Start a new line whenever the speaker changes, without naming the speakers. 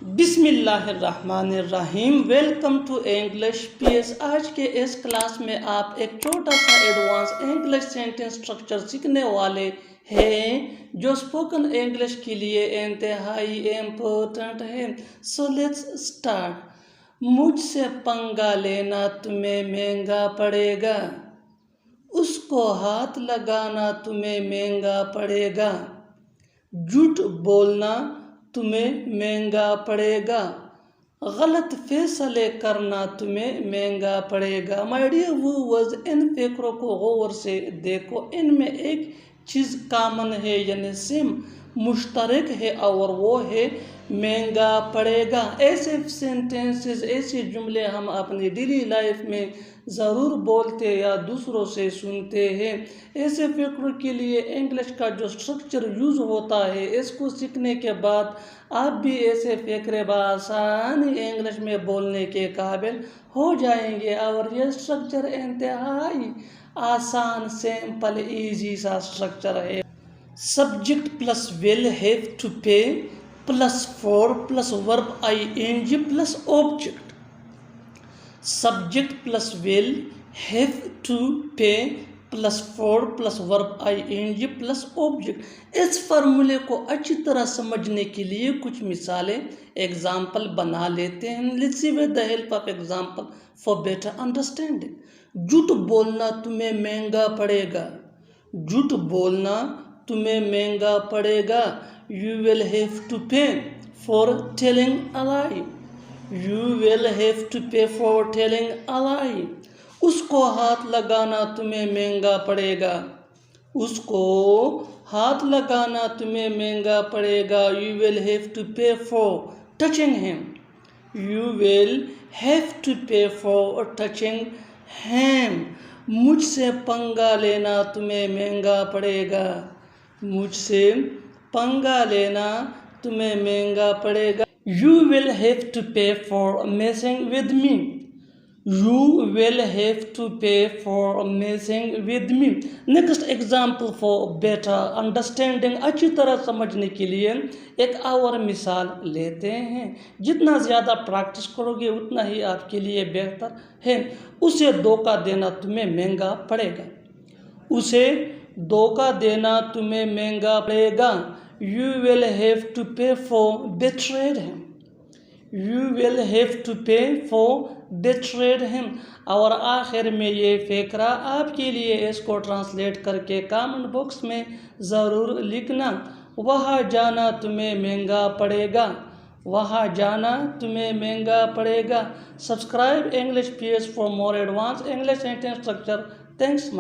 बिस्मिल्लाहिर्रहमानिर्रहीम। Welcome to English PS. आज के इस क्लास में आप एक छोटा सा एडवांस इंग्लिश सेंटेंस स्ट्रक्चर सीखने वाले हैं जो स्पोकन इंग्लिश के लिए इंतहाई इम्पोर्टेंट है। So let's start. मुझसे पंगा लेना तुम्हें महंगा पड़ेगा। उसको हाथ लगाना तुम्हें महंगा पड़ेगा। झूठ बोलना तुम्हें महंगा पड़ेगा। गलत फैसले करना तुम्हें महंगा पड़ेगा। माय डियर व्यूअर्स, इन फिक्रों को गौर से देखो। इनमें एक चीज़ कॉमन है, यानी सेम मुश्तरक है, और वो है महंगा पड़ेगा। ऐसे सेंटेंसेस, ऐसे जुमले हम अपनी डेली लाइफ में ज़रूर बोलते या दूसरों से सुनते हैं। ऐसे फिक्र के लिए इंग्लिश का जो स्ट्रक्चर यूज़ होता है, इसको सीखने के बाद आप भी ऐसे फिक्रे बआसानी इंग्लिश में बोलने के काबिल हो जाएंगे। और यह स्ट्रक्चर इंतहाई आसान, सिंपल, ईजी सा स्ट्रक्चर है। Subject plus will have to pay plus for plus verb ing plus object. Subject plus will have to pay plus for plus verb ing plus object. इस फार्मूले को अच्छी तरह समझने के लिए कुछ मिसालें, एग्जाम्पल बना लेते हैं। Let's see with the help of example for better understanding. झूठ बोलना तुम्हें महंगा पड़ेगा। झूठ बोलना तुम्हें महंगा पड़ेगा। You will have to pay for telling a lie. You will have to pay for telling a lie. उसको हाथ लगाना तुम्हें महंगा पड़ेगा। उसको हाथ लगाना तुम्हें महंगा पड़ेगा। You will have to pay for touching him. You will have to pay for touching him. मुझसे पंगा लेना तुम्हें महंगा पड़ेगा। मुझसे पंगा लेना तुम्हें महंगा पड़ेगा। You will have to pay for messing with me. You will have to pay for messing with me. Next example for better understanding. अच्छी तरह समझने के लिए एक और मिसाल लेते हैं। जितना ज़्यादा प्रैक्टिस करोगे उतना ही आपके लिए बेहतर है। उसे धोखा देना तुम्हें महंगा पड़ेगा। उसे धोखा देना तुम्हें महंगा पड़ेगा। You will have to pay for betrayed him. You will have to pay for betrayed him. और आखिर में ये फ़िक्रा आपके लिए, इसको ट्रांसलेट करके कमेंट बॉक्स में ज़रूर लिखना। वहाँ जाना तुम्हें महंगा पड़ेगा। वहाँ जाना तुम्हें महंगा पड़ेगा। Subscribe English PS for more advance English sentence structure. Thanks.